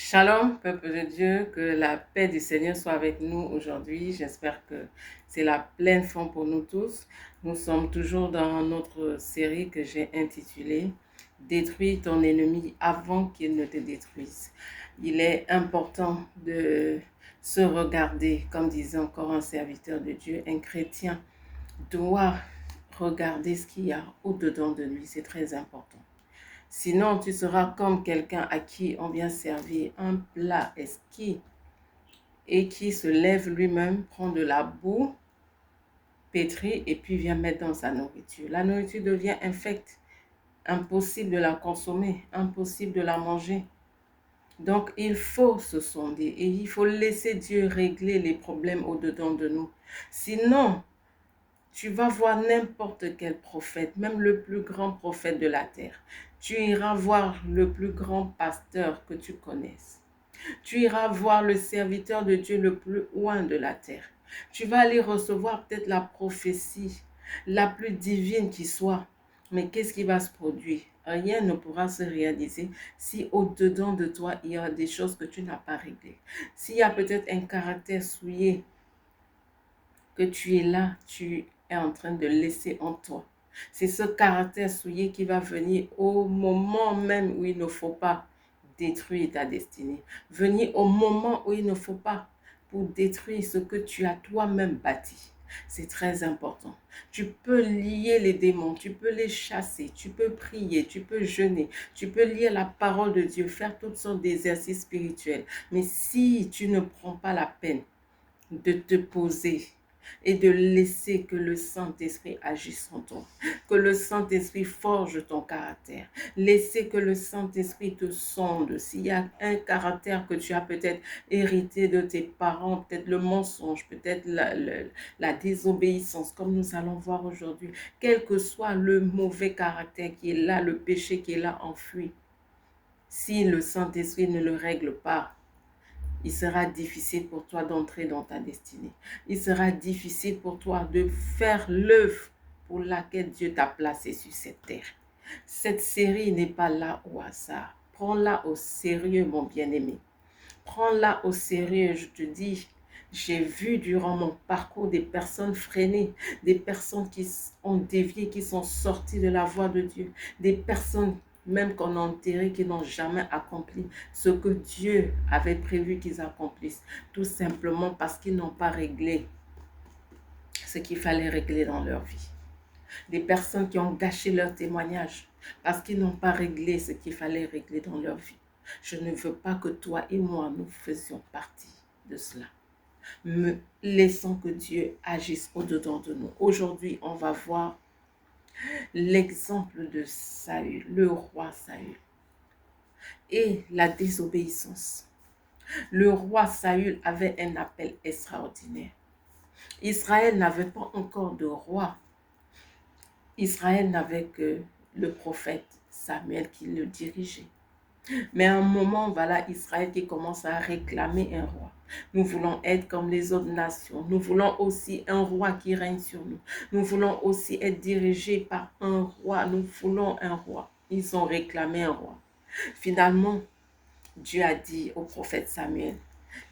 Shalom, peuple de Dieu, que la paix du Seigneur soit avec nous aujourd'hui. J'espère que c'est la pleine forme pour nous tous. Nous sommes toujours dans notre série que j'ai intitulée Détruis ton ennemi avant qu'il ne te détruise. Il est important de se regarder, comme disait encore un serviteur de Dieu, un chrétien doit regarder ce qu'il y a au-dedans de lui. C'est très important. Sinon, tu seras comme quelqu'un à qui on vient servir un plat exquis et qui se lève lui-même, prend de la boue, pétrit et puis vient mettre dans sa nourriture. La nourriture devient infecte, impossible de la consommer, impossible de la manger. Donc, il faut se sonder et il faut laisser Dieu régler les problèmes au-dedans de nous. Sinon, tu vas voir n'importe quel prophète, même le plus grand prophète de la terre. Tu iras voir le plus grand pasteur que tu connaisses. Tu iras voir le serviteur de Dieu le plus loin de la terre. Tu vas aller recevoir peut-être la prophétie la plus divine qui soit. Mais qu'est-ce qui va se produire? Rien ne pourra se réaliser si au-dedans de toi, il y a des choses que tu n'as pas réglées. S'il y a peut-être un caractère souillé que tu es là, tu es en train de laisser en toi. C'est ce caractère souillé qui va venir au moment même où il ne faut pas détruire ta destinée. Venir au moment où il ne faut pas pour détruire ce que tu as toi-même bâti. C'est très important. Tu peux lier les démons, tu peux les chasser, tu peux prier, tu peux jeûner, tu peux lire la parole de Dieu, faire toutes sortes d'exercices spirituels. Mais si tu ne prends pas la peine de te poser et de laisser que le Saint-Esprit agisse en toi, que le Saint-Esprit forge ton caractère, laisser que le Saint-Esprit te sonde. S'il y a un caractère que tu as peut-être hérité de tes parents, peut-être le mensonge, peut-être la désobéissance, comme nous allons voir aujourd'hui, quel que soit le mauvais caractère qui est là, le péché qui est là enfoui, si le Saint-Esprit ne le règle pas, il sera difficile pour toi d'entrer dans ta destinée. Il sera difficile pour toi de faire l'œuvre pour laquelle Dieu t'a placé sur cette terre. Cette série n'est pas là au hasard. Prends-la au sérieux, mon bien-aimé. Prends-la au sérieux, je te dis. J'ai vu durant mon parcours des personnes freinées, des personnes qui ont dévié, qui sont sorties de la voie de Dieu, des personnes même qu'on a enterrées, qui n'ont jamais accompli ce que Dieu avait prévu qu'ils accomplissent, tout simplement parce qu'ils n'ont pas réglé ce qu'il fallait régler dans leur vie. Des personnes qui ont gâché leur témoignage parce qu'ils n'ont pas réglé ce qu'il fallait régler dans leur vie. Je ne veux pas que toi et moi, nous faisions partie de cela. Mais laissons que Dieu agisse au-dedans de nous. Aujourd'hui, on va voir l'exemple de Saül, le roi Saül, et la désobéissance. Le roi Saül avait un appel extraordinaire. Israël n'avait pas encore de roi. Israël n'avait que le prophète Samuel qui le dirigeait. Mais à un moment, voilà Israël qui commence à réclamer un roi. Nous voulons être comme les autres nations. Nous voulons aussi un roi qui règne sur nous. Nous voulons aussi être dirigés par un roi. Nous voulons un roi. Ils ont réclamé un roi. Finalement, Dieu a dit au prophète Samuel,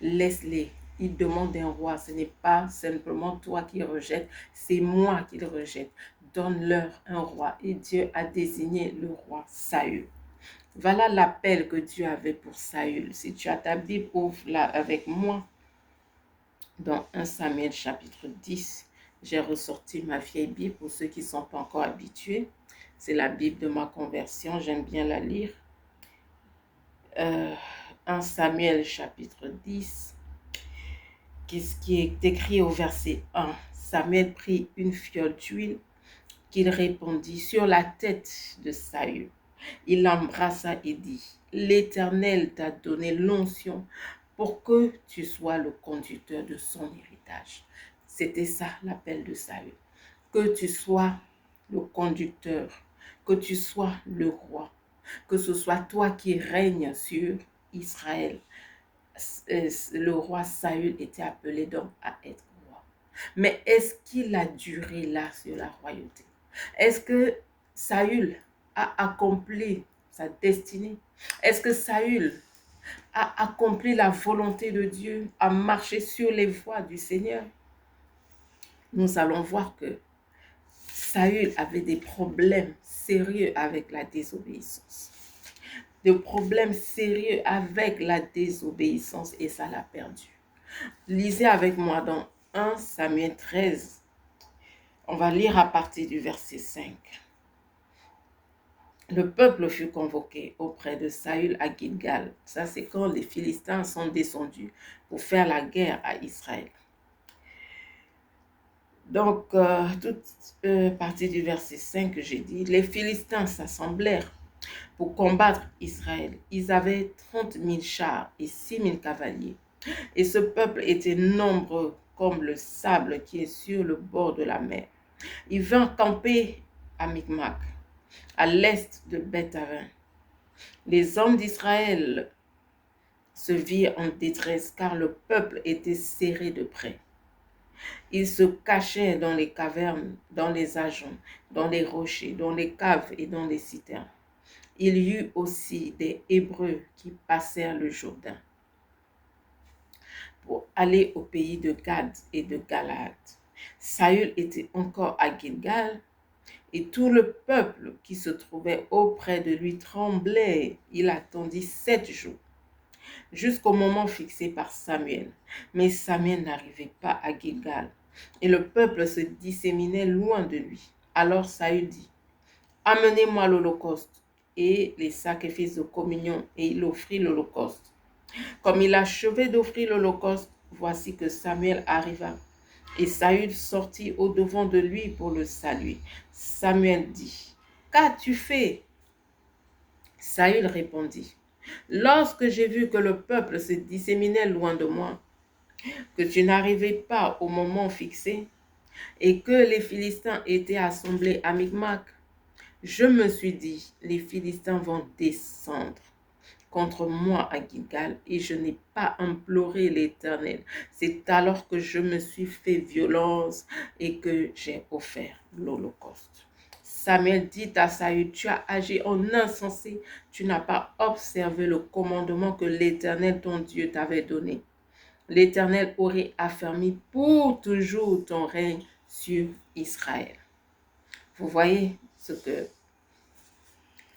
laisse-les. Ils demandent un roi. Ce n'est pas simplement toi qui rejettes, c'est moi qui le rejette. Donne-leur un roi. Et Dieu a désigné le roi Saül. Voilà l'appel que Dieu avait pour Saül. Si tu as ta Bible, ouvre-la avec moi dans 1 Samuel chapitre 10. J'ai ressorti ma vieille Bible pour ceux qui ne sont pas encore habitués. C'est la Bible de ma conversion, j'aime bien la lire. 1 Samuel chapitre 10, qui est écrit au verset 1. Samuel prit une fiole d'huile qu'il répandit sur la tête de Saül. Il l'embrassa et dit, l'Éternel t'a donné l'onction pour que tu sois le conducteur de son héritage. C'était ça l'appel de Saül. Que tu sois le conducteur, que tu sois le roi, que ce soit toi qui règnes sur Israël. Le roi Saül était appelé donc à être roi. Mais est-ce qu'il a duré là sur la royauté? Est-ce que Saül a accompli sa destinée? Est-ce que Saül à accomplir la volonté de Dieu, à marcher sur les voies du Seigneur, nous allons voir que Saül avait des problèmes sérieux avec la désobéissance. Des problèmes sérieux avec la désobéissance et ça l'a perdu. Lisez avec moi dans 1 Samuel 13. On va lire à partir du verset 5. Le peuple fut convoqué auprès de Saül à Gilgal. Ça, c'est quand les Philistins sont descendus pour faire la guerre à Israël. Donc, toute partie du verset 5 que j'ai dit, les Philistins s'assemblèrent pour combattre Israël. Ils avaient 30 000 chars et 6 000 cavaliers. Et ce peuple était nombreux comme le sable qui est sur le bord de la mer. Il vint camper à Micmac, à l'est de Beth-aven. Les hommes d'Israël se virent en détresse car le peuple était serré de près. Ils se cachaient dans les cavernes, dans les ajoncs, dans les rochers, dans les caves et dans les citernes. Il y eut aussi des Hébreux qui passèrent le Jourdain pour aller au pays de Gad et de Galaad. Saül était encore à Gilgal et tout le peuple qui se trouvait auprès de lui tremblait. Il attendit 7 jours jusqu'au moment fixé par Samuel. Mais Samuel n'arrivait pas à Gilgal et le peuple se disséminait loin de lui. Alors Saül dit, « Amenez-moi l'holocauste et les sacrifices de communion. » Et il offrit l'holocauste. Comme il achevait d'offrir l'holocauste, voici que Samuel arriva. Et Saül sortit au-devant de lui pour le saluer. Samuel dit, « Qu'as-tu fait » Saül répondit, « Lorsque j'ai vu que le peuple se disséminait loin de moi, que tu n'arrivais pas au moment fixé, et que les Philistins étaient assemblés à Micmac, je me suis dit, les Philistins vont descendre contre moi à Gilgal et je n'ai pas imploré l'Éternel. C'est alors que je me suis fait violence et que j'ai offert l'holocauste. Samuel dit à Saül, tu as agi en insensé, tu n'as pas observé le commandement que l'Éternel ton Dieu t'avait donné. L'Éternel aurait affermi pour toujours ton règne sur Israël. Vous voyez ce que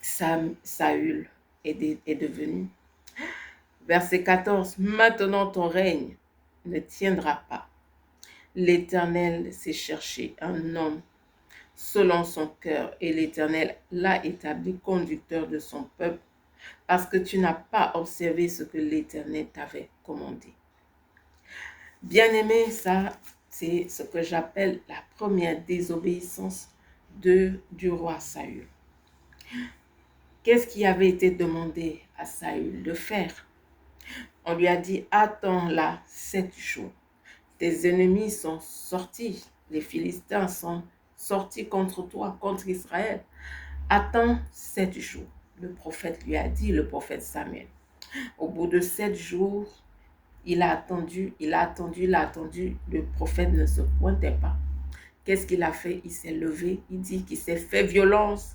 Saül est devenu. Verset 14. Maintenant ton règne ne tiendra pas. L'Éternel s'est cherché un homme selon son cœur et l'Éternel l'a établi conducteur de son peuple parce que tu n'as pas observé ce que l'Éternel t'avait commandé. Bien-aimé, ça c'est ce que j'appelle la première désobéissance du roi Saül. Qu'est-ce qui avait été demandé à Saül de faire? On lui a dit, attends là 7 jours. Tes ennemis sont sortis, les Philistins sont sortis contre toi, contre Israël. Attends 7 jours. Le prophète lui a dit, le prophète Samuel. Au bout de 7 jours, il a attendu, le prophète ne se pointait pas. Qu'est-ce qu'il a fait? Il s'est levé, il dit qu'il s'est fait violence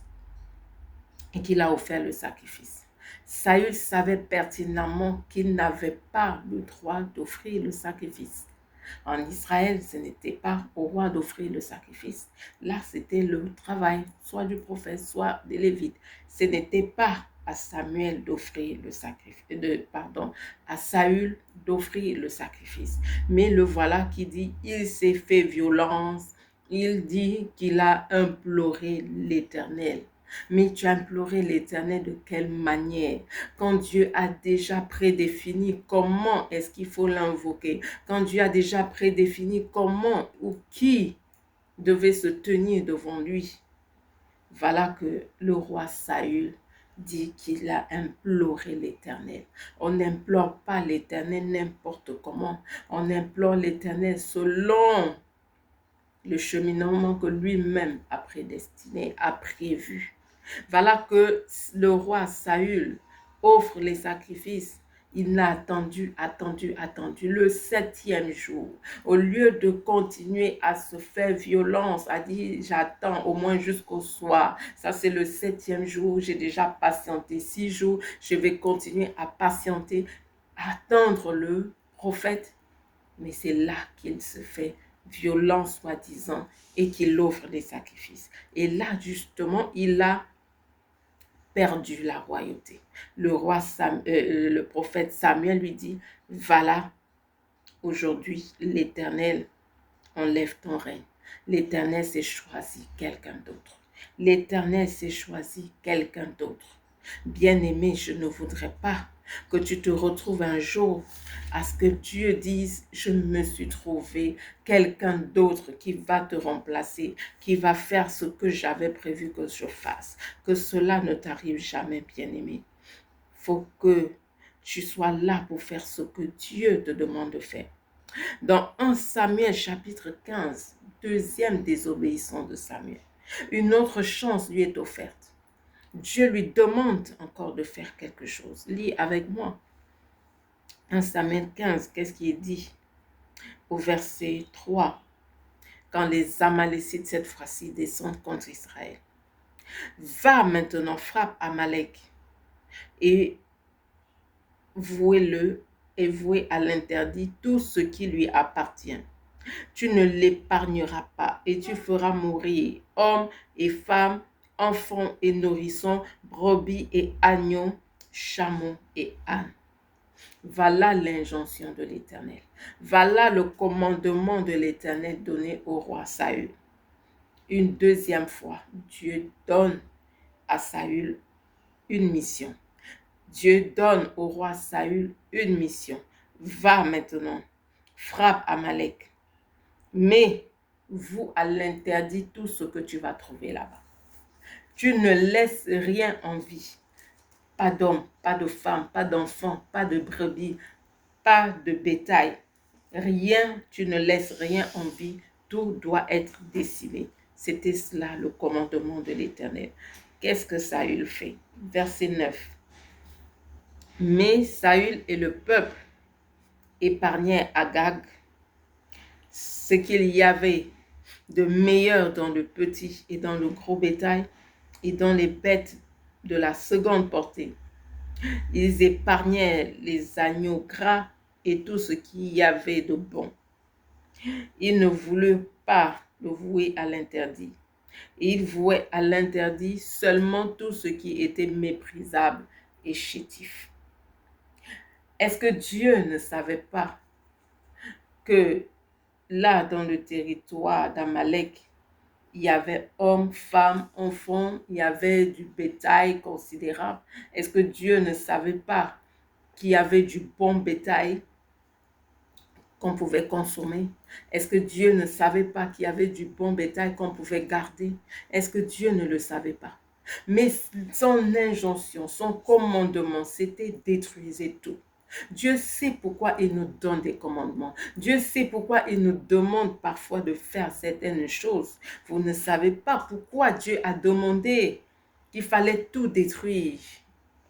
et qu'il a offert le sacrifice. Saül savait pertinemment qu'il n'avait pas le droit d'offrir le sacrifice. En Israël, ce n'était pas au roi d'offrir le sacrifice. Là, c'était le travail, soit du prophète, soit des Lévites. Ce n'était pas à Samuel d'offrir le sacrifice, à Saül d'offrir le sacrifice. Mais le voilà qui dit, il s'est fait violence. Il dit qu'il a imploré l'Éternel. Mais tu as imploré l'Éternel de quelle manière? Quand Dieu a déjà prédéfini comment est-ce qu'il faut l'invoquer, quand Dieu a déjà prédéfini comment ou qui devait se tenir devant lui. Voilà que le roi Saül dit qu'il a imploré l'Éternel. On n'implore pas l'Éternel n'importe comment. On implore l'Éternel selon le cheminement que lui-même a prédestiné, a prévu. Voilà que le roi Saül offre les sacrifices Il a attendu, le 7e jour. Au lieu de continuer à se faire violence, a dit, j'attends au moins jusqu'au soir. Ça, c'est le 7e jour. J'ai déjà patienté 6 jours. Je vais continuer à patienter, attendre le prophète. Mais c'est là qu'il se fait violent, soi-disant, et qu'il offre des sacrifices. Et là, justement, il a perdu la royauté. Le prophète Samuel lui dit, voilà, aujourd'hui, l'Éternel enlève ton règne. L'Éternel s'est choisi quelqu'un d'autre. L'Éternel s'est choisi quelqu'un d'autre. Bien-aimé, je ne voudrais pas que tu te retrouves un jour à ce que Dieu dise, je me suis trouvé quelqu'un d'autre qui va te remplacer, qui va faire ce que j'avais prévu que je fasse. Que cela ne t'arrive jamais, bien-aimé. Faut que tu sois là pour faire ce que Dieu te demande de faire. Dans 1 Samuel chapitre 15, deuxième désobéissance de Samuel, une autre chance lui est offerte. Dieu lui demande encore de faire quelque chose. Lis avec moi. 1 Samuel 15, qu'est-ce qui est dit au verset 3, quand les Amalécites cette fois-ci descendent contre Israël. Va maintenant, frappe Amalek et vouez-le et vouez à l'interdit tout ce qui lui appartient. Tu ne l'épargneras pas et tu feras mourir hommes et femmes, enfants et nourrissons, brebis et agneaux, chameaux et ânes. Voilà l'injonction de l'Éternel. Voilà le commandement de l'Éternel donné au roi Saül. Une deuxième fois, Dieu donne à Saül une mission. Dieu donne au roi Saül une mission. Va maintenant, frappe Amalek, mais vous à l'interdit tout ce que tu vas trouver là-bas. Tu ne laisses rien en vie. Pas d'homme, pas de femme, pas d'enfant, pas de brebis, pas de bétail. Rien, tu ne laisses rien en vie. Tout doit être décimé. C'était cela le commandement de l'Éternel. Qu'est-ce que Saül fait? Verset 9. Mais Saül et le peuple épargnaient Agag ce qu'il y avait de meilleur dans le petit et dans le gros bétail et dans les bêtes de la seconde portée. Ils épargnaient les agneaux gras et tout ce qu'il y avait de bon. Ils ne voulaient pas le vouer à l'interdit. Ils vouaient à l'interdit seulement tout ce qui était méprisable et chétif. Est-ce que Dieu ne savait pas que là, dans le territoire d'Amalek, il y avait hommes, femmes, enfants, il y avait du bétail considérable? Est-ce que Dieu ne savait pas qu'il y avait du bon bétail qu'on pouvait consommer? Est-ce que Dieu ne savait pas qu'il y avait du bon bétail qu'on pouvait garder? Est-ce que Dieu ne le savait pas? Mais son injonction, son commandement, c'était détruisez tout. Dieu sait pourquoi il nous donne des commandements. Dieu sait pourquoi il nous demande parfois de faire certaines choses. Vous ne savez pas pourquoi Dieu a demandé qu'il fallait tout détruire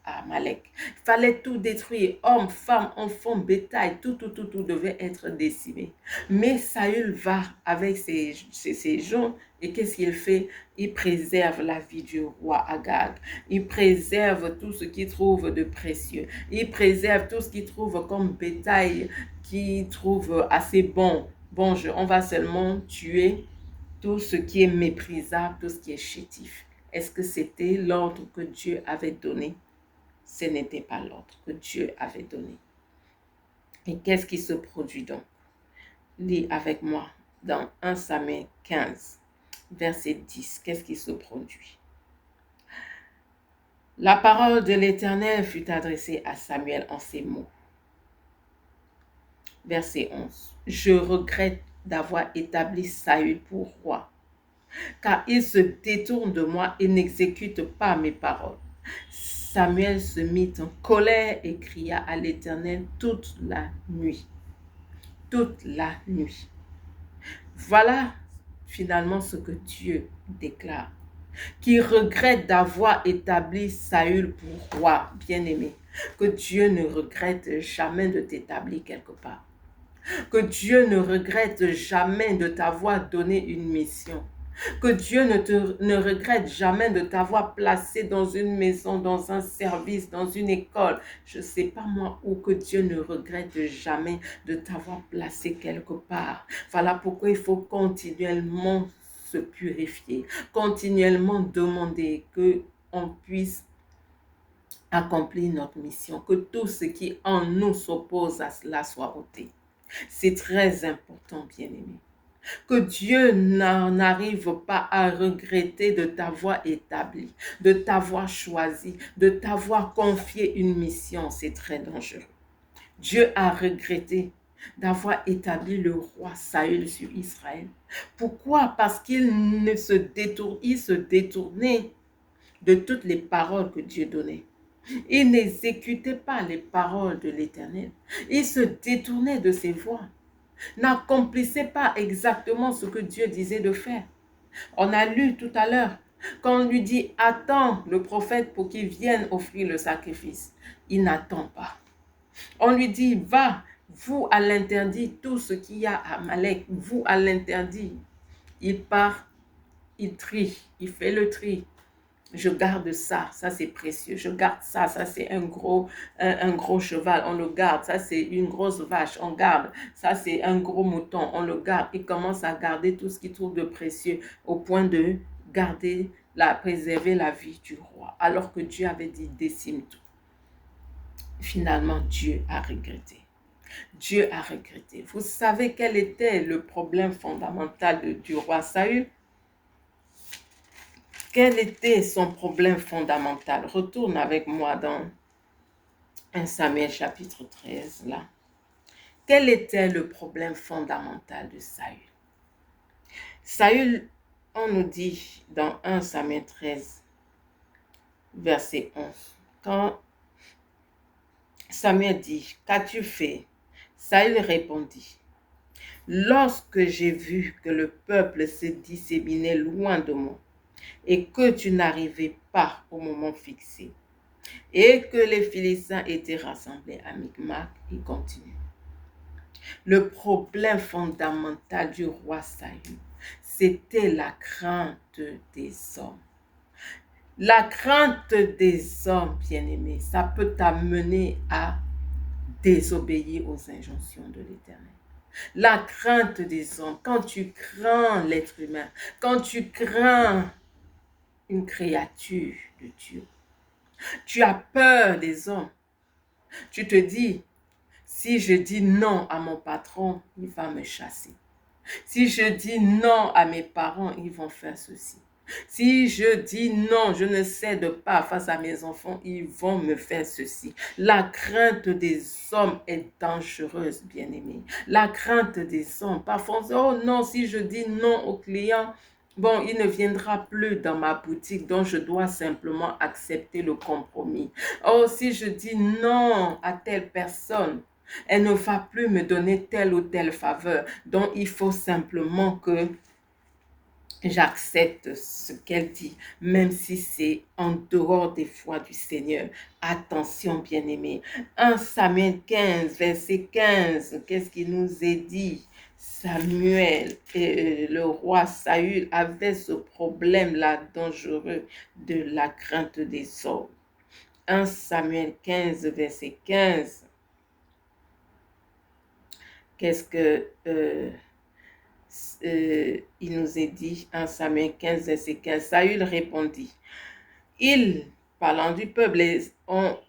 à Amalek. Il fallait tout détruire. Hommes, femmes, enfants, bétail, tout devait être décimé. Mais Saül va avec ses gens et qu'est-ce qu'il fait? Il préserve la vie du roi Agag. Il préserve tout ce qu'il trouve de précieux. Il préserve tout ce qu'il trouve comme bétail qu'il trouve assez bon. Bon, on va seulement tuer tout ce qui est méprisable, tout ce qui est chétif. Est-ce que c'était l'ordre que Dieu avait donné? Ce n'était pas l'ordre que Dieu avait donné. Et qu'est-ce qui se produit donc? Lis avec moi dans 1 Samuel 15, verset 10. Qu'est-ce qui se produit? La parole de l'Éternel fut adressée à Samuel en ces mots. Verset 11. Je regrette d'avoir établi Saül pour roi, car il se détourne de moi et n'exécute pas mes paroles. Samuel se mit en colère et cria à l'Éternel toute la nuit. Toute la nuit. Voilà finalement ce que Dieu déclare. qui regrette d'avoir établi Saül pour roi, bien-aimé. Que Dieu ne regrette jamais de t'établir quelque part. Que Dieu ne regrette jamais de t'avoir donné une mission. Que Dieu ne regrette jamais de t'avoir placé dans une maison, dans un service, dans une école. Je ne sais pas moi où, que Dieu ne regrette jamais de t'avoir placé quelque part. Voilà pourquoi il faut continuellement se purifier, continuellement demander que on puisse accomplir notre mission, que tout ce qui en nous s'oppose à cela soit ôté. C'est très important, bien-aimé. Que Dieu n'arrive pas à regretter de t'avoir établi, de t'avoir choisi, de t'avoir confié une mission. C'est très dangereux. Dieu a regretté d'avoir établi le roi Saül sur Israël. Pourquoi? Parce qu'il se détournait de toutes les paroles que Dieu donnait. Il n'exécutait pas les paroles de l'Éternel. Il se détournait de ses voies. N'accomplissait pas exactement ce que Dieu disait de faire. On a lu tout à l'heure, quand on lui dit, attends le prophète pour qu'il vienne offrir le sacrifice. Il n'attend pas. On lui dit, va, vous à l'interdit, tout ce qu'il y a à Amalek, vous à l'interdit. Il part, il trie, il fait le tri. Je garde ça, ça c'est précieux. Je garde ça, ça c'est un gros cheval, on le garde. Ça c'est une grosse vache, on garde. Ça c'est un gros mouton, on le garde. Il commence à garder tout ce qu'il trouve de précieux au point de préserver la vie du roi. Alors que Dieu avait dit décime tout. Finalement, Dieu a regretté. Dieu a regretté. Vous savez quel était le problème fondamental du roi Saül? Quel était son problème fondamental? Retourne avec moi dans 1 Samuel chapitre 13, là. Quel était le problème fondamental de Saül? Saül, on nous dit dans 1 Samuel 13, verset 11, quand Samuel dit, qu'as-tu fait? Saül répondit, lorsque j'ai vu que le peuple se disséminait loin de moi, et que tu n'arrivais pas au moment fixé, et que les Philistins étaient rassemblés à Micmac, il continue. Le problème fondamental du roi Saül, c'était la crainte des hommes. La crainte des hommes, bien-aimés, ça peut t'amener à désobéir aux injonctions de l'Éternel. La crainte des hommes, quand tu crains l'être humain, quand tu crains une créature de Dieu, tu as peur des hommes. Tu te dis, si je dis non à mon patron, il va me chasser. Si je dis non à mes parents, ils vont faire ceci. Si je dis non, je ne cède pas face à mes enfants, ils vont me faire ceci. La crainte des hommes est dangereuse, bien-aimés. La crainte des hommes. Parfois, oh non, si je dis non au client, bon, il ne viendra plus dans ma boutique, donc je dois simplement accepter le compromis. Oh, si je dis non à telle personne, elle ne va plus me donner telle ou telle faveur. Donc, il faut simplement que j'accepte ce qu'elle dit, même si c'est en dehors des voies du Seigneur. Attention, bien-aimés. 1 Samuel 15, verset 15, qu'est-ce qu'il nous est dit? Samuel et le roi Saül avaient ce problème-là dangereux de la crainte des hommes. 1 Samuel 15, verset 15. Qu'est-ce que il nous est dit? 1 Samuel 15, verset 15. Saül répondit, ils, parlant du peuple,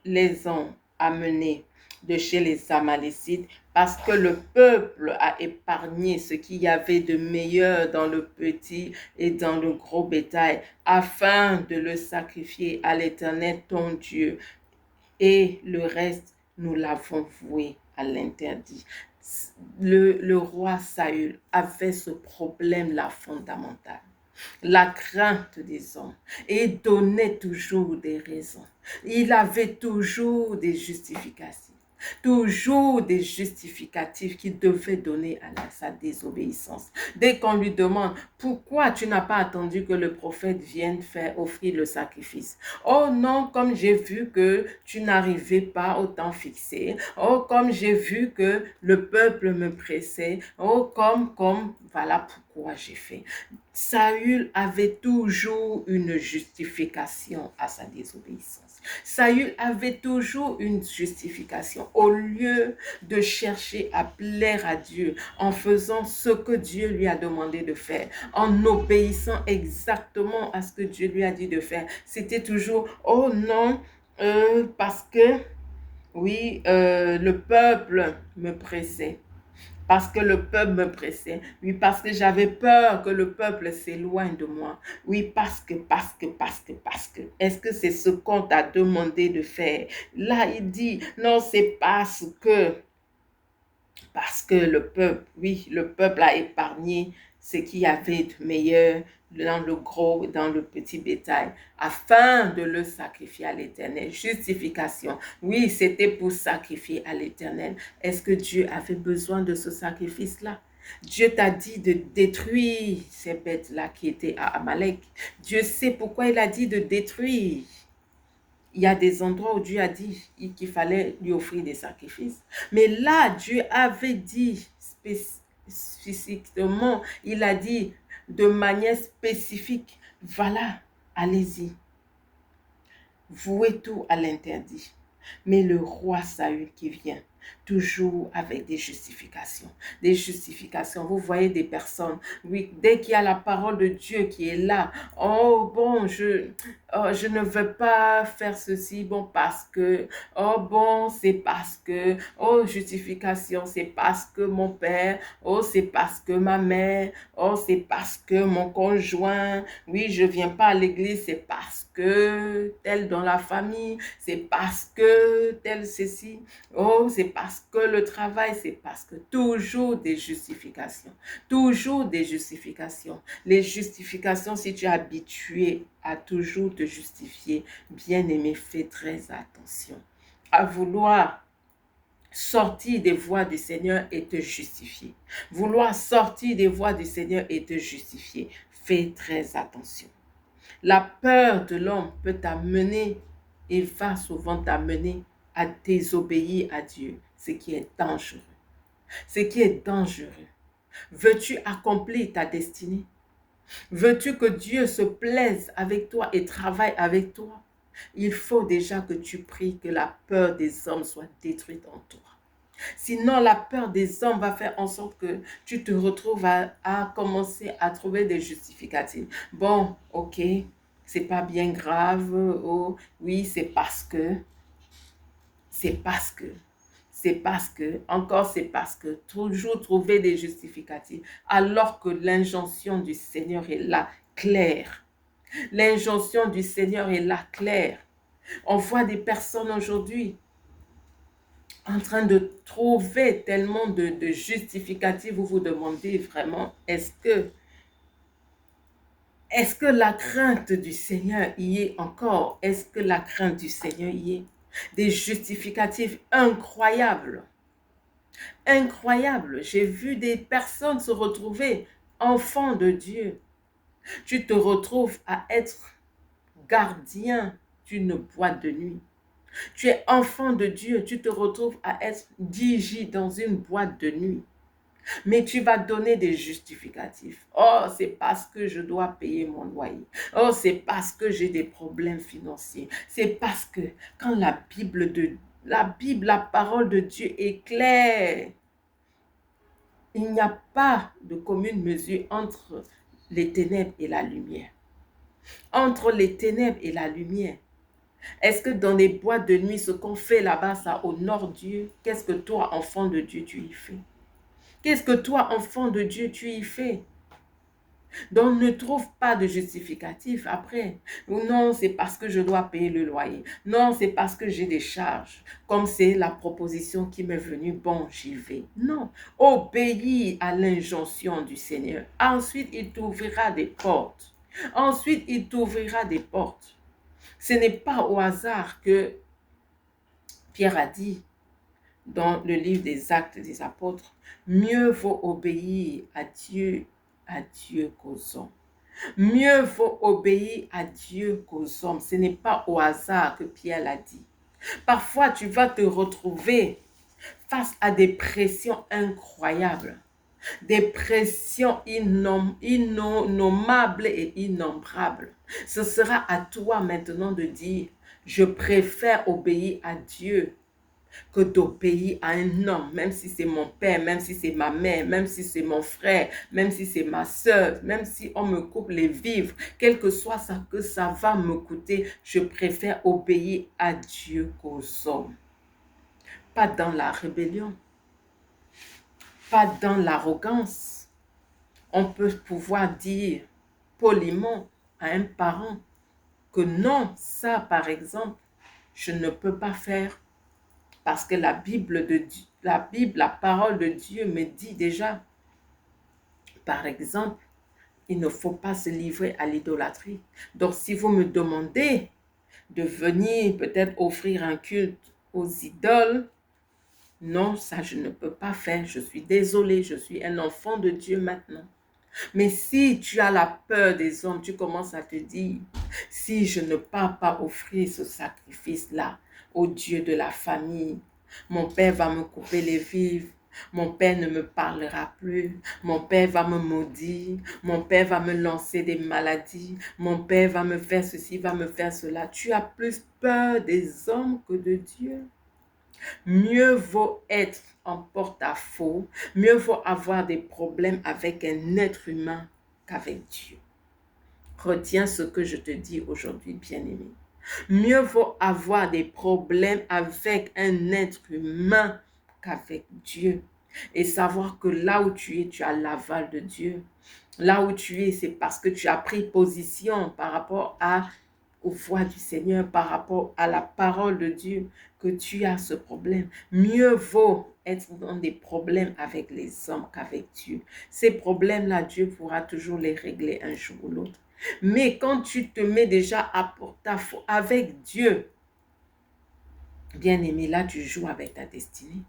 les ont amenés de chez les Amalécites parce que le peuple a épargné ce qu'il y avait de meilleur dans le petit et dans le gros bétail afin de le sacrifier à l'Éternel ton Dieu, et le reste nous l'avons voué à l'interdit. Le roi Saül avait ce problème-là fondamental, la crainte des hommes, et donnait toujours des raisons. Il avait toujours des justifications. Toujours des justificatifs qu'il devait donner à sa désobéissance. Dès qu'on lui demande pourquoi tu n'as pas attendu que le prophète vienne faire offrir le sacrifice. Oh non, comme j'ai vu que tu n'arrivais pas au temps fixé. Oh, comme j'ai vu que le peuple me pressait. Oh, voilà pourquoi j'ai fait. Saül avait toujours une justification à sa désobéissance. Saül avait toujours une justification. Au lieu de chercher à plaire à Dieu en faisant ce que Dieu lui a demandé de faire, en obéissant exactement à ce que Dieu lui a dit de faire, c'était toujours, oh non, parce que, oui, le peuple me pressait. Parce que le peuple me pressait. Oui, parce que j'avais peur que le peuple s'éloigne de moi. Oui, parce que. Est-ce que c'est ce qu'on t'a demandé de faire? Là, il dit, non, c'est parce que le peuple, oui, le peuple a épargné ce qu'il y avait de meilleur dans le gros, dans le petit bétail, afin de le sacrifier à l'Éternel. Justification. Oui, c'était pour sacrifier à l'Éternel. Est-ce que Dieu avait besoin de ce sacrifice-là? Dieu t'a dit de détruire ces bêtes-là qui étaient à Amalek. Dieu sait pourquoi il a dit de détruire. Il y a des endroits où Dieu a dit qu'il fallait lui offrir des sacrifices. Mais là, Dieu avait dit spécifiquement, il a dit de manière spécifique, voilà, allez-y, vouez tout à l'interdit. Mais le roi Saül qui vient, toujours avec des justifications. Des justifications. Vous voyez des personnes, oui, dès qu'il y a la parole de Dieu qui est là, oh bon, je ne veux pas faire ceci, bon, parce que, oh bon, c'est parce que, oh, justification, c'est parce que mon père, oh, c'est parce que ma mère, oh, c'est parce que mon conjoint, oui, je viens pas à l'église, c'est parce que tel dans la famille, c'est parce que tel ceci, oh, c'est parce que le travail, c'est parce que toujours des justifications, toujours des justifications. Les justifications, si tu es habitué à toujours te justifier, bien-aimé, fais très attention à vouloir sortir des voies du Seigneur et te justifier. Vouloir sortir des voies du Seigneur et te justifier. Fais très attention. La peur de l'homme peut t'amener et va souvent t'amener à désobéir à Dieu, ce qui est dangereux. Ce qui est dangereux. Veux-tu accomplir ta destinée? Veux-tu que Dieu se plaise avec toi et travaille avec toi? Il faut déjà que tu pries que la peur des hommes soit détruite en toi. Sinon, la peur des hommes va faire en sorte que tu te retrouves à commencer à trouver des justificatifs. Bon, ok, c'est pas bien grave. Oh, oui, c'est parce que, encore c'est parce que, toujours trouver des justificatifs, alors que l'injonction du Seigneur est là, claire. L'injonction du Seigneur est là, claire. On voit des personnes aujourd'hui en train de trouver tellement de justificatifs. Vous vous demandez vraiment, est-ce que la crainte du Seigneur y est encore? Est-ce que la crainte du Seigneur y est? Des justificatifs incroyables. Incroyables. J'ai vu des personnes se retrouver enfants de Dieu. Tu te retrouves à être gardien d'une boîte de nuit. Tu es enfant de Dieu, tu te retrouves à être DJ dans une boîte de nuit. Mais tu vas donner des justificatifs. Oh, c'est parce que je dois payer mon loyer. Oh, c'est parce que j'ai des problèmes financiers. C'est parce que quand la Bible, la parole de Dieu est claire, il n'y a pas de commune mesure entre les ténèbres et la lumière. Entre les ténèbres et la lumière. Est-ce que dans les boîtes de nuit, ce qu'on fait là-bas, ça honore Dieu? Qu'est-ce que toi, enfant de Dieu, tu y fais? Qu'est-ce que toi, enfant de Dieu, tu y fais? Donc, ne trouve pas de justificatif après. Non, c'est parce que je dois payer le loyer. Non, c'est parce que j'ai des charges. Comme c'est la proposition qui m'est venue, bon, j'y vais. Non, obéis à l'injonction du Seigneur. Ensuite, il t'ouvrira des portes. Ensuite, il t'ouvrira des portes. Ce n'est pas au hasard que Pierre a dit, dans le livre des Actes des Apôtres, mieux vaut obéir à Dieu qu'aux hommes. Mieux vaut obéir à Dieu qu'aux hommes. Ce n'est pas au hasard que Pierre l'a dit. Parfois, tu vas te retrouver face à des pressions incroyables, des pressions innommables et innombrables. Ce sera à toi maintenant de dire, je préfère obéir à Dieu que d'obéir à un homme, même si c'est mon père, même si c'est ma mère, même si c'est mon frère, même si c'est ma soeur, même si on me coupe les vivres, quel que soit ça que ça va me coûter, je préfère obéir à Dieu qu'aux hommes. Pas dans la rébellion, pas dans l'arrogance. On peut pouvoir dire poliment à un parent que non, ça par exemple, je ne peux pas faire parce que la Bible, la parole de Dieu me dit déjà, par exemple, il ne faut pas se livrer à l'idolâtrie. Donc si vous me demandez de venir peut-être offrir un culte aux idoles, non, ça je ne peux pas faire. Je suis désolée, je suis un enfant de Dieu maintenant. Mais si tu as la peur des hommes, tu commences à te dire, si je ne pars pas offrir ce sacrifice-là au Dieu de la famille, mon père va me couper les vivres, mon père ne me parlera plus, mon père va me maudire, mon père va me lancer des maladies, mon père va me faire ceci, va me faire cela. Tu as plus peur des hommes que de Dieu. Mieux vaut être en porte-à-faux, mieux vaut avoir des problèmes avec un être humain qu'avec Dieu. Retiens ce que je te dis aujourd'hui, bien-aimé. Mieux vaut avoir des problèmes avec un être humain qu'avec Dieu. Et savoir que là où tu es, tu as l'aval de Dieu. Là où tu es, c'est parce que tu as pris position par rapport aux voix du Seigneur, par rapport à la parole de Dieu, que tu as ce problème. Mieux vaut être dans des problèmes avec les hommes qu'avec Dieu. Ces problèmes-là, Dieu pourra toujours les régler un jour ou l'autre. Mais quand tu te mets déjà à porte-à-faux avec Dieu, bien-aimé, là, tu joues avec ta destinée.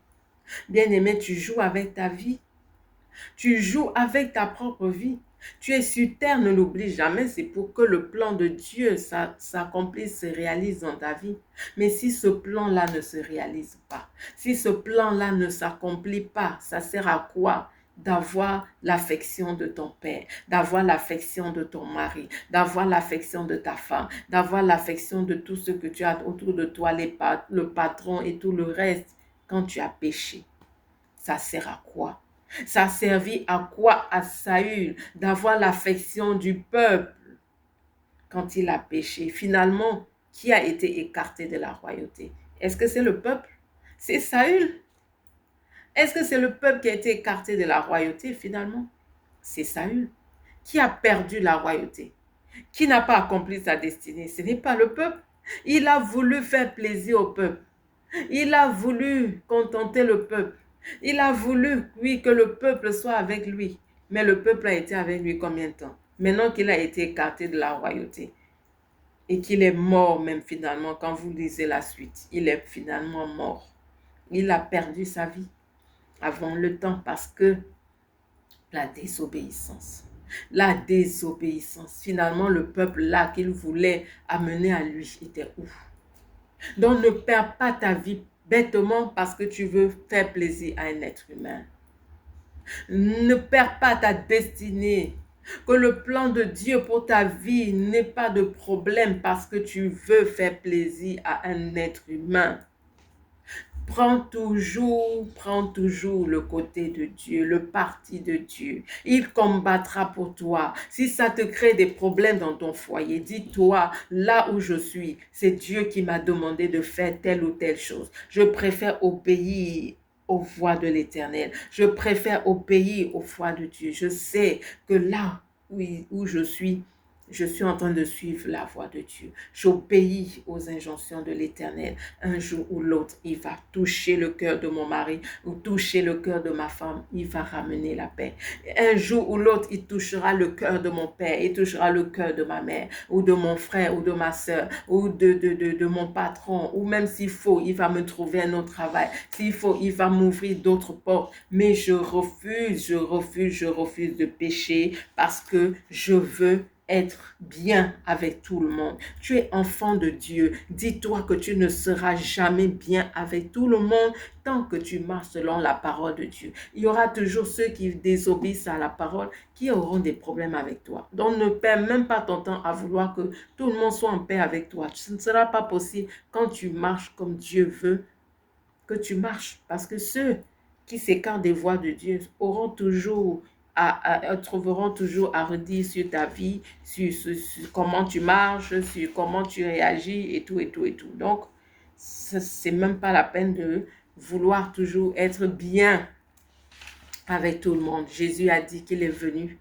Bien-aimé, tu joues avec ta vie. Tu joues avec ta propre vie. Tu es sur terre, ne l'oublie jamais, c'est pour que le plan de Dieu s'accomplisse, se réalise dans ta vie. Mais si ce plan-là ne se réalise pas, si ce plan-là ne s'accomplit pas, ça sert à quoi? D'avoir l'affection de ton père, d'avoir l'affection de ton mari, d'avoir l'affection de ta femme, d'avoir l'affection de tout ce que tu as autour de toi, le patron et tout le reste, quand tu as péché. Ça sert à quoi? Ça a servi à quoi à Saül d'avoir l'affection du peuple quand il a péché? Finalement, qui a été écarté de la royauté? Est-ce que c'est le peuple? C'est Saül. Est-ce que c'est le peuple qui a été écarté de la royauté finalement? C'est Saül. Qui a perdu la royauté? Qui n'a pas accompli sa destinée? Ce n'est pas le peuple. Il a voulu faire plaisir au peuple. Il a voulu contenter le peuple. Il a voulu, oui, que le peuple soit avec lui. Mais le peuple a été avec lui combien de temps? Maintenant qu'il a été écarté de la royauté et qu'il est mort même finalement, quand vous lisez la suite, il est finalement mort. Il a perdu sa vie avant le temps parce que la désobéissance. La désobéissance. Finalement, le peuple là qu'il voulait amener à lui était où? Donc, ne perds pas ta vie bêtement parce que tu veux faire plaisir à un être humain. Ne perds pas ta destinée. Que le plan de Dieu pour ta vie n'ait pas de problème parce que tu veux faire plaisir à un être humain. Prends toujours le côté de Dieu, le parti de Dieu. Il combattra pour toi. Si ça te crée des problèmes dans ton foyer, dis-toi, là où je suis, c'est Dieu qui m'a demandé de faire telle ou telle chose. Je préfère obéir aux voix de l'Éternel. Je préfère obéir aux voix de Dieu. Je sais que là où je suis, je suis en train de suivre la voie de Dieu. J'obéis aux injonctions de l'Éternel. Un jour ou l'autre, il va toucher le cœur de mon mari ou toucher le cœur de ma femme. Il va ramener la paix. Un jour ou l'autre, il touchera le cœur de mon père, il touchera le cœur de ma mère ou de mon frère ou de ma soeur ou de mon patron, ou même s'il faut, il va me trouver un autre travail. S'il faut, il va m'ouvrir d'autres portes. Mais je refuse de pécher parce que je veux être bien avec tout le monde. Tu es enfant de Dieu. Dis-toi que tu ne seras jamais bien avec tout le monde tant que tu marches selon la parole de Dieu. Il y aura toujours ceux qui désobéissent à la parole qui auront des problèmes avec toi. Donc ne perds même pas ton temps à vouloir que tout le monde soit en paix avec toi. Ce ne sera pas possible quand tu marches comme Dieu veut que tu marches. Parce que ceux qui s'écartent des voies de Dieu auront toujours trouveront toujours à redire sur ta vie, sur comment tu marches, sur comment tu réagis et tout, et tout, et tout. Donc, c'est même pas la peine de vouloir toujours être bien avec tout le monde. Jésus a dit qu'il est venu.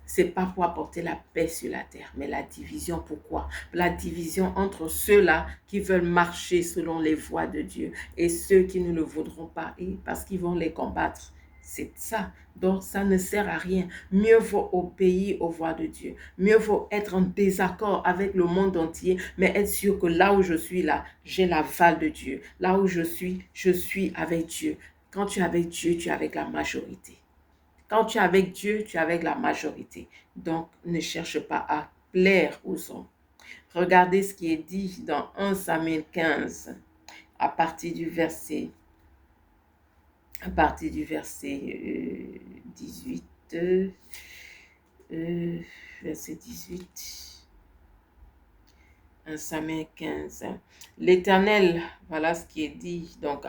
C'est pas pour apporter la paix sur la terre, mais la division. Pourquoi? La division entre ceux-là qui veulent marcher selon les voies de Dieu et ceux qui ne le voudront pas, et parce qu'ils vont les combattre. C'est ça. Donc, ça ne sert à rien. Mieux vaut obéir aux voies de Dieu. Mieux vaut être en désaccord avec le monde entier, mais être sûr que là où je suis là, j'ai l'aval de Dieu. Là où je suis avec Dieu. Quand tu es avec Dieu, tu es avec la majorité. Quand tu es avec Dieu, tu es avec la majorité. Donc, ne cherche pas à plaire aux hommes. Regardez ce qui est dit dans 1 Samuel 15, à partir du verset 18, verset 18, 1 Samuel 15. L'Éternel, voilà ce qui est dit donc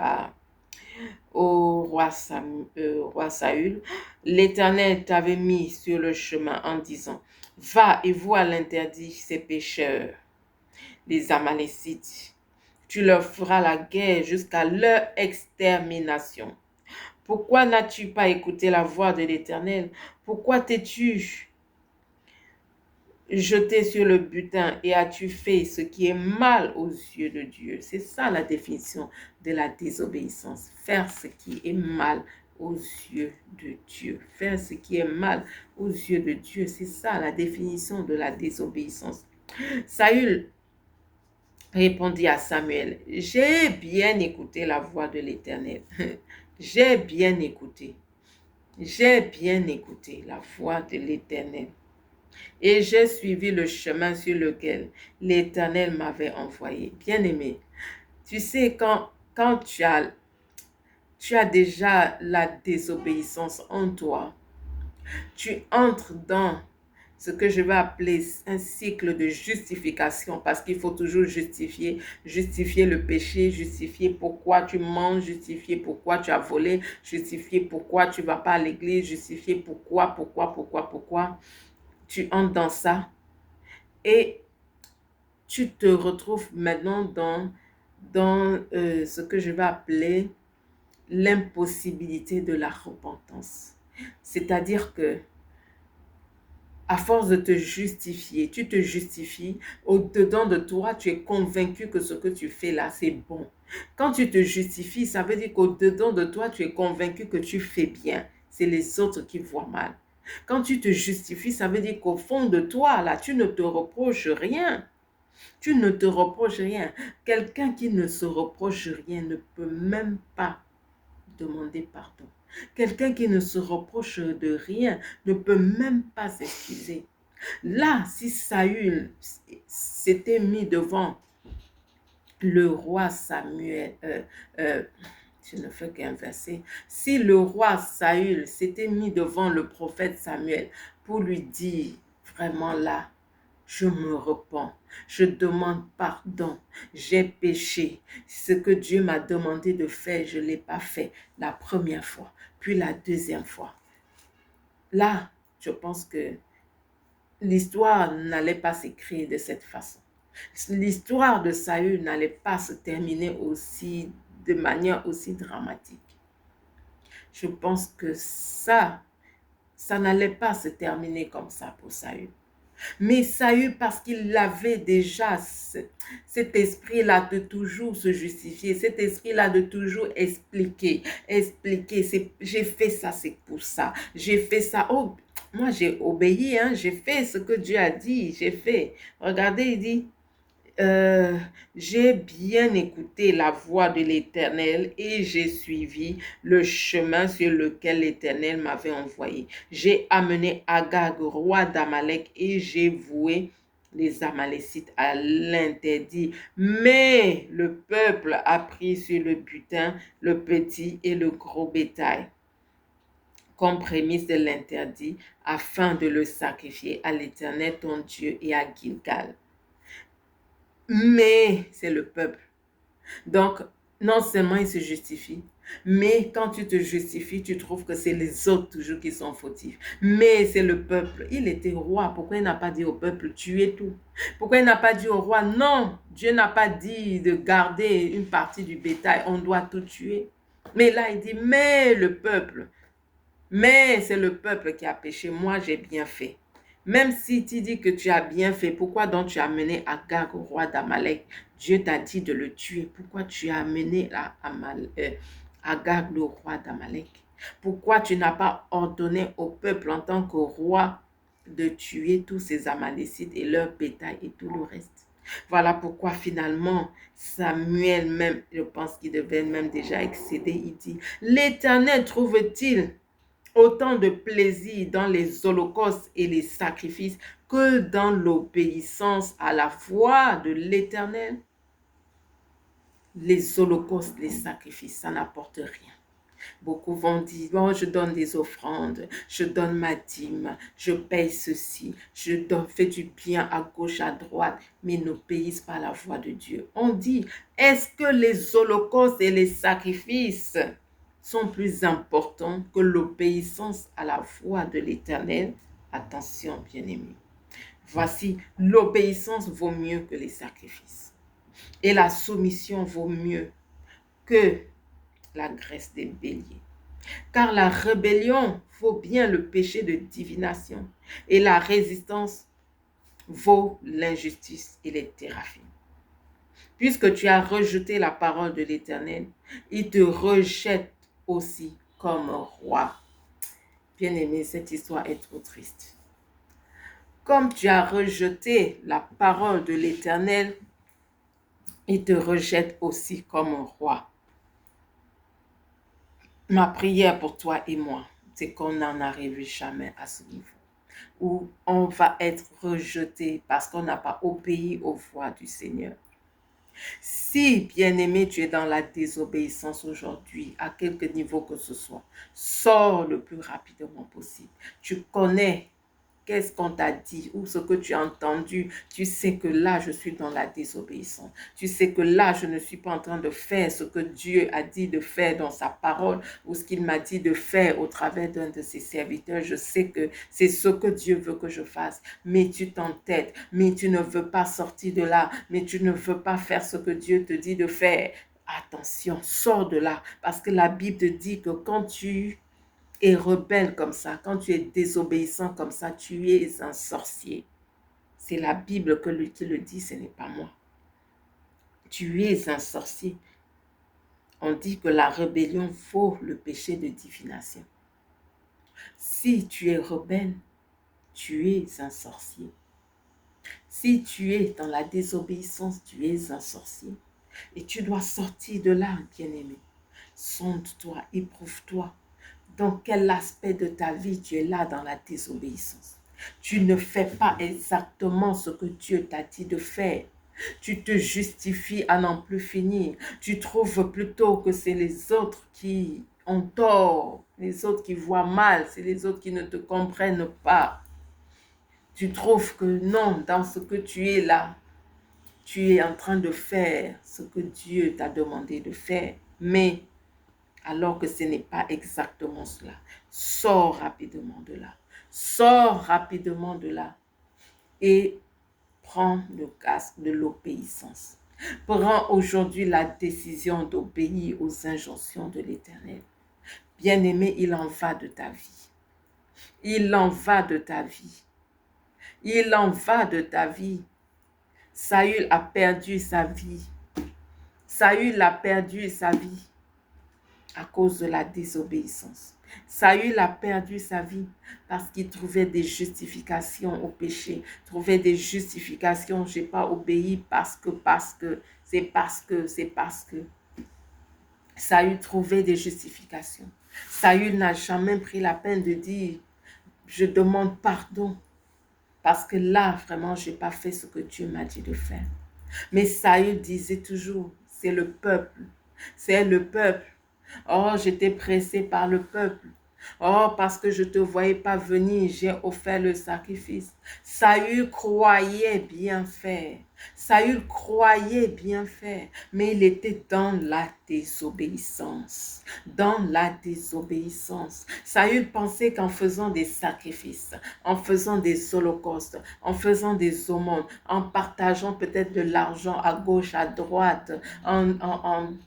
au roi Saül, l'Éternel t'avait mis sur le chemin en disant, va et vois l'interdit ces pécheurs, les Amalécites. Tu leur feras la guerre jusqu'à leur extermination. Pourquoi n'as-tu pas écouté la voix de l'Éternel? Pourquoi t'es-tu jeté sur le butin et as-tu fait ce qui est mal aux yeux de Dieu? C'est ça la définition de la désobéissance. Faire ce qui est mal aux yeux de Dieu. Faire ce qui est mal aux yeux de Dieu. C'est ça la définition de la désobéissance. Saül répondit à Samuel, j'ai bien écouté la voix de l'Éternel. J'ai bien écouté. J'ai bien écouté la voix de l'Éternel. Et j'ai suivi le chemin sur lequel l'Éternel m'avait envoyé. Bien-aimé, tu sais, quand tu as déjà la désobéissance en toi, tu entres dans ce que je vais appeler un cycle de justification, parce qu'il faut toujours justifier le péché, justifier pourquoi tu manges, justifier pourquoi tu as volé, justifier pourquoi tu ne vas pas à l'église, justifier pourquoi. Tu entres dans ça et tu te retrouves maintenant dans ce que je vais appeler l'impossibilité de la repentance. C'est-à-dire que à force de te justifier, tu te justifies, au-dedans de toi, tu es convaincu que ce que tu fais là, c'est bon. Quand tu te justifies, ça veut dire qu'au-dedans de toi, tu es convaincu que tu fais bien. C'est les autres qui voient mal. Quand tu te justifies, ça veut dire qu'au fond de toi, là, tu ne te reproches rien. Tu ne te reproches rien. Quelqu'un qui ne se reproche rien ne peut même pas demander pardon. Quelqu'un qui ne se reproche de rien ne peut même pas s'excuser. Là, si Saül s'était mis devant le roi Samuel, je ne fais qu'inverser, si le roi Saül s'était mis devant le prophète Samuel pour lui dire, vraiment là, je me repens, je demande pardon, j'ai péché. Ce que Dieu m'a demandé de faire, je ne l'ai pas fait la première fois, puis la deuxième fois. Là, je pense que l'histoire n'allait pas s'écrire de cette façon. L'histoire de Saül n'allait pas se terminer de manière aussi dramatique. Je pense que ça n'allait pas se terminer comme ça pour Saül. Mais Saül, parce qu'il avait déjà cet esprit-là de toujours se justifier, cet esprit-là de toujours expliquer, j'ai fait ça, c'est pour ça, j'ai fait ça, oh, moi j'ai obéi, hein, j'ai fait ce que Dieu a dit, j'ai fait. Regardez, il dit, euh, j'ai bien écouté la voix de l'Éternel et j'ai suivi le chemin sur lequel l'Éternel m'avait envoyé. J'ai amené Agag, roi d'Amalek, et j'ai voué les Amalécites à l'interdit. Mais le peuple a pris sur le butin le petit et le gros bétail comme prémisse de l'interdit, afin de le sacrifier à l'Éternel ton Dieu et à Gilgal. Mais c'est le peuple. Donc, non seulement il se justifie, mais quand tu te justifies, tu trouves que c'est les autres toujours qui sont fautifs. Mais c'est le peuple. Il était roi. Pourquoi il n'a pas dit au peuple, tuez tout? Pourquoi il n'a pas dit au roi, non, Dieu n'a pas dit de garder une partie du bétail, on doit tout tuer. Mais là, il dit, mais le peuple, mais c'est le peuple qui a péché, moi j'ai bien fait. Même si tu dis que tu as bien fait, pourquoi donc tu as amené Agag au roi d'Amalek? Dieu t'a dit de le tuer. Pourquoi tu as amené Agag le roi d'Amalek? Pourquoi tu n'as pas ordonné au peuple en tant que roi de tuer tous ces Amalécites et leur bétail et tout le reste? Voilà pourquoi finalement Samuel même, je pense qu'il devait même déjà excéder, il dit, l'Éternel trouve-t-il autant de plaisir dans les holocaustes et les sacrifices que dans l'obéissance à la voix de l'Éternel? Les holocaustes, les sacrifices, ça n'apporte rien. Beaucoup vont dire, bon, je donne des offrandes, je donne ma dîme, je paye ceci, je fais du bien à gauche, à droite, mais n'obéissent pas à la voix de Dieu. On dit, est-ce que les holocaustes et les sacrifices sont plus importants que l'obéissance à la voix de l'Éternel? Attention, bien-aimés. Voici, l'obéissance vaut mieux que les sacrifices. Et la soumission vaut mieux que la graisse des béliers. Car la rébellion vaut bien le péché de divination et la résistance vaut l'injustice et les théraphines. Puisque tu as rejeté la parole de l'Éternel, il te rejette aussi comme roi. Bien-aimé, cette histoire est trop triste. Comme tu as rejeté la parole de l'Éternel, il te rejette aussi comme un roi. Ma prière pour toi et moi, c'est qu'on n'en arrive jamais à ce niveau où on va être rejeté parce qu'on n'a pas obéi aux voix du Seigneur. Si, bien-aimé, tu es dans la désobéissance aujourd'hui, à quelque niveau que ce soit, sors le plus rapidement possible. Tu connais qu'est-ce qu'on t'a dit ou ce que tu as entendu. Tu sais que là, je suis dans la désobéissance. Tu sais que là, je ne suis pas en train de faire ce que Dieu a dit de faire dans sa parole ou ce qu'il m'a dit de faire au travers d'un de ses serviteurs. Je sais que c'est ce que Dieu veut que je fasse. Mais tu t'entêtes, mais tu ne veux pas sortir de là, mais tu ne veux pas faire ce que Dieu te dit de faire. Attention, sors de là parce que la Bible dit que quand tu es rebelle comme ça, quand tu es désobéissant comme ça, tu es un sorcier. C'est la Bible qui le dit, ce n'est pas moi. Tu es un sorcier. On dit que la rébellion vaut le péché de divination. Si tu es rebelle, tu es un sorcier. Si tu es dans la désobéissance, tu es un sorcier. Et tu dois sortir de là, bien-aimé. Sonde-toi, éprouve-toi. Dans quel aspect de ta vie tu es là dans la désobéissance? Tu ne fais pas exactement ce que Dieu t'a dit de faire. Tu te justifies à n'en plus finir. Tu trouves plutôt que c'est les autres qui ont tort, les autres qui voient mal, c'est les autres qui ne te comprennent pas. Tu trouves que non, dans ce que tu es là, tu es en train de faire ce que Dieu t'a demandé de faire. Mais alors que ce n'est pas exactement cela. Sors rapidement de là. Sors rapidement de là et prends le casque de l'obéissance. Prends aujourd'hui la décision d'obéir aux injonctions de l'Éternel. Bien-aimé, il en va de ta vie. Il en va de ta vie. Il en va de ta vie. Saül a perdu sa vie. Saül a perdu sa vie à cause de la désobéissance. Saül a perdu sa vie parce qu'il trouvait des justifications au péché, trouvait des justifications, je n'ai pas obéi parce que, c'est parce que, c'est parce que. Saül trouvait des justifications. Saül n'a jamais pris la peine de dire, je demande pardon parce que là, vraiment, je n'ai pas fait ce que Dieu m'a dit de faire. Mais Saül disait toujours, c'est le peuple, c'est le peuple. Oh, j'étais pressé par le peuple. Oh, parce que je ne te voyais pas venir, j'ai offert le sacrifice. Saül croyait bien faire. Saül croyait bien faire, mais il était dans la désobéissance. Dans la désobéissance. Saül pensait qu'en faisant des sacrifices, en faisant des holocaustes, en faisant des aumônes, en partageant peut-être de l'argent à gauche, à droite,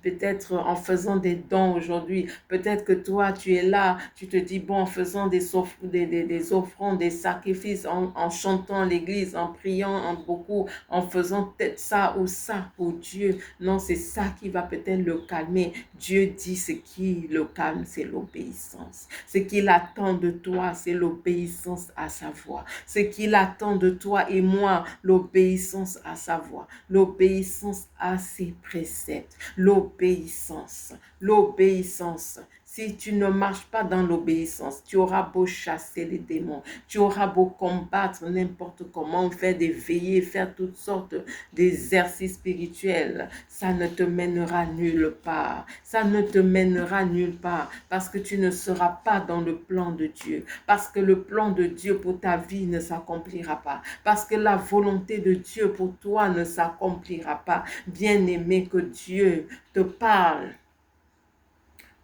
peut-être en faisant des dons aujourd'hui, peut-être que toi tu es là, tu te dis bon, en faisant des offrandes, des sacrifices, en chantant l'église, en priant, en beaucoup, en faisant peut-être ça ou ça pour Dieu. Non, c'est ça qui va peut-être le calmer. Dieu dit ce qui le calme, c'est l'obéissance. Ce qu'il attend de toi, c'est l'obéissance à sa voix. Ce qu'il attend de toi et moi, l'obéissance à sa voix, l'obéissance à ses préceptes, l'obéissance, l'obéissance. Si tu ne marches pas dans l'obéissance, tu auras beau chasser les démons, tu auras beau combattre n'importe comment, faire des veillées, faire toutes sortes d'exercices spirituels, ça ne te mènera nulle part. Ça ne te mènera nulle part parce que tu ne seras pas dans le plan de Dieu, parce que le plan de Dieu pour ta vie ne s'accomplira pas, parce que la volonté de Dieu pour toi ne s'accomplira pas. Bien-aimé, que Dieu te parle.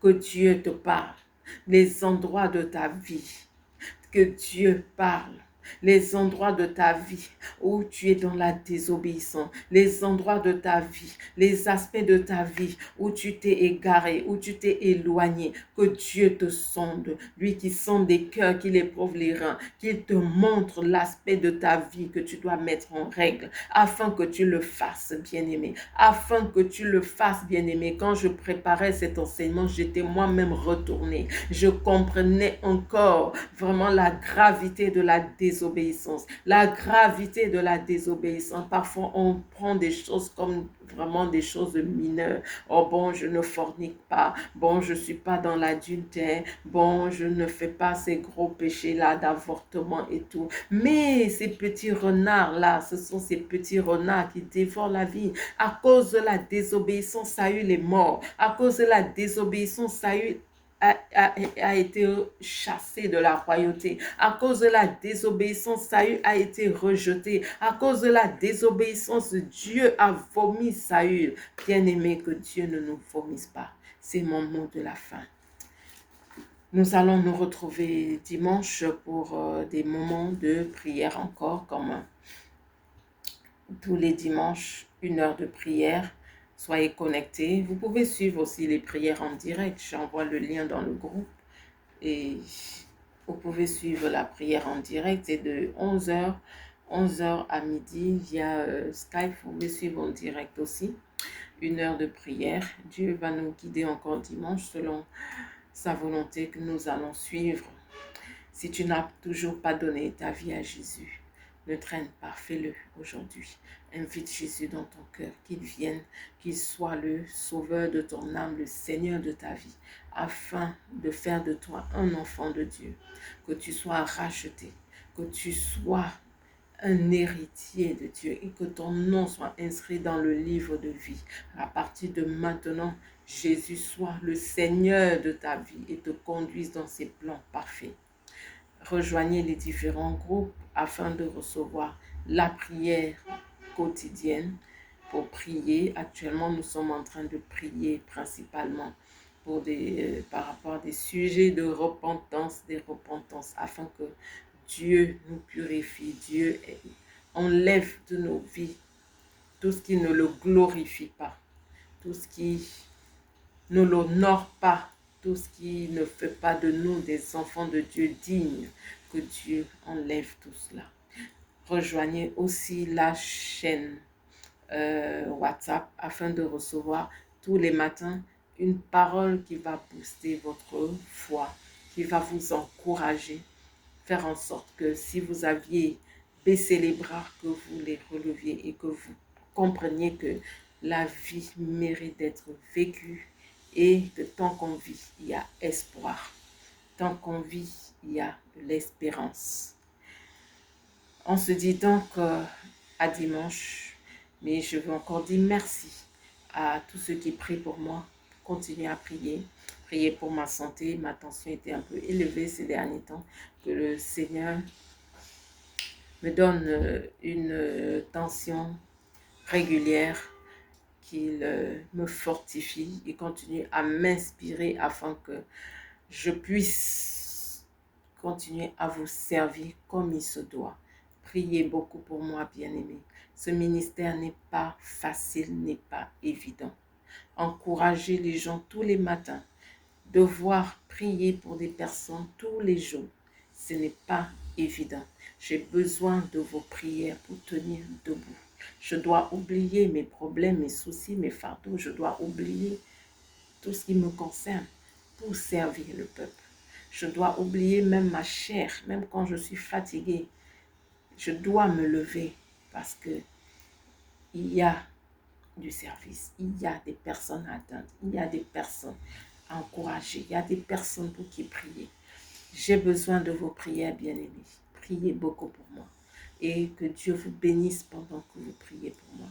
Que Dieu te parle, les endroits de ta vie, que Dieu parle, les endroits de ta vie où tu es dans la désobéissance, les endroits de ta vie, les aspects de ta vie où tu t'es égaré, où tu t'es éloigné, que Dieu te sonde, lui qui sonde des cœurs, qui éprouve les reins, qu'il te montre l'aspect de ta vie que tu dois mettre en règle, afin que tu le fasses, bien-aimé, afin que tu le fasses, bien-aimé. Quand je préparais cet enseignement, j'étais moi-même retournée, je comprenais encore vraiment la gravité de la désobéissance, la gravité de la désobéissance. Parfois, on prend des choses comme vraiment des choses mineures. Oh bon, je ne fornique pas. Bon, je ne suis pas dans l'adultère. Bon, je ne fais pas ces gros péchés-là d'avortement et tout. Mais ces petits renards-là, ce sont ces petits renards qui dévorent la vie. À cause de la désobéissance, Saül est mort. À cause de la désobéissance, Saül a été chassé de la royauté. À cause de la désobéissance, Saül a été rejeté. À cause de la désobéissance, Dieu a vomi Saül. Bien-aimé, que Dieu ne nous vomisse pas. C'est mon mot de la fin. Nous allons nous retrouver dimanche pour des moments de prière encore, comme tous les dimanches, 1 heure de prière. Soyez connectés. Vous pouvez suivre aussi les prières en direct. J'envoie le lien dans le groupe. Et vous pouvez suivre la prière en direct. C'est de 11h à midi via Skype. Vous pouvez suivre en direct aussi. 1 heure de prière. Dieu va nous guider encore dimanche selon sa volonté que nous allons suivre. Si tu n'as toujours pas donné ta vie à Jésus, ne traîne pas, fais-le aujourd'hui. Invite Jésus dans ton cœur, qu'il vienne, qu'il soit le sauveur de ton âme, le Seigneur de ta vie, afin de faire de toi un enfant de Dieu, que tu sois racheté, que tu sois un héritier de Dieu et que ton nom soit inscrit dans le livre de vie. À partir de maintenant, Jésus soit le Seigneur de ta vie et te conduise dans ses plans parfaits. Rejoignez les différents groupes afin de recevoir la prière quotidienne pour prier. Actuellement, nous sommes en train de prier principalement pour par rapport à des sujets de repentance, afin que Dieu nous purifie, Dieu enlève de nos vies tout ce qui ne le glorifie pas, tout ce qui ne l'honore pas, tout ce qui ne fait pas de nous des enfants de Dieu dignes, que Dieu enlève tout cela. Rejoignez aussi la chaîne WhatsApp afin de recevoir tous les matins une parole qui va booster votre foi, qui va vous encourager, faire en sorte que si vous aviez baissé les bras, que vous les releviez et que vous compreniez que la vie mérite d'être vécue et que tant qu'on vit, il y a espoir. Tant qu'on vit, il y a de l'espérance. On se dit donc à dimanche, mais je veux encore dire merci à tous ceux qui prient pour moi. Continuez à prier. Priez pour ma santé. Ma tension était un peu élevée ces derniers temps. Que le Seigneur me donne une tension régulière, qu'il me fortifie et continue à m'inspirer afin que je puisse continuer à vous servir comme il se doit. Priez beaucoup pour moi, bien-aimés. Ce ministère n'est pas facile, n'est pas évident. Encouragez les gens tous les matins. Devoir prier pour des personnes tous les jours, ce n'est pas évident. J'ai besoin de vos prières pour tenir debout. Je dois oublier mes problèmes, mes soucis, mes fardeaux. Je dois oublier tout ce qui me concerne pour servir le peuple. Je dois oublier même ma chair, même quand je suis fatiguée. Je dois me lever parce que il y a du service, il y a des personnes à atteindre, il y a des personnes à encourager, il y a des personnes pour qui prier. J'ai besoin de vos prières, bien-aimés. Priez beaucoup pour moi et que Dieu vous bénisse pendant que vous priez pour moi.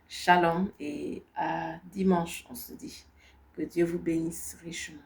Shalom et à dimanche, on se dit. Que Dieu vous bénisse richement.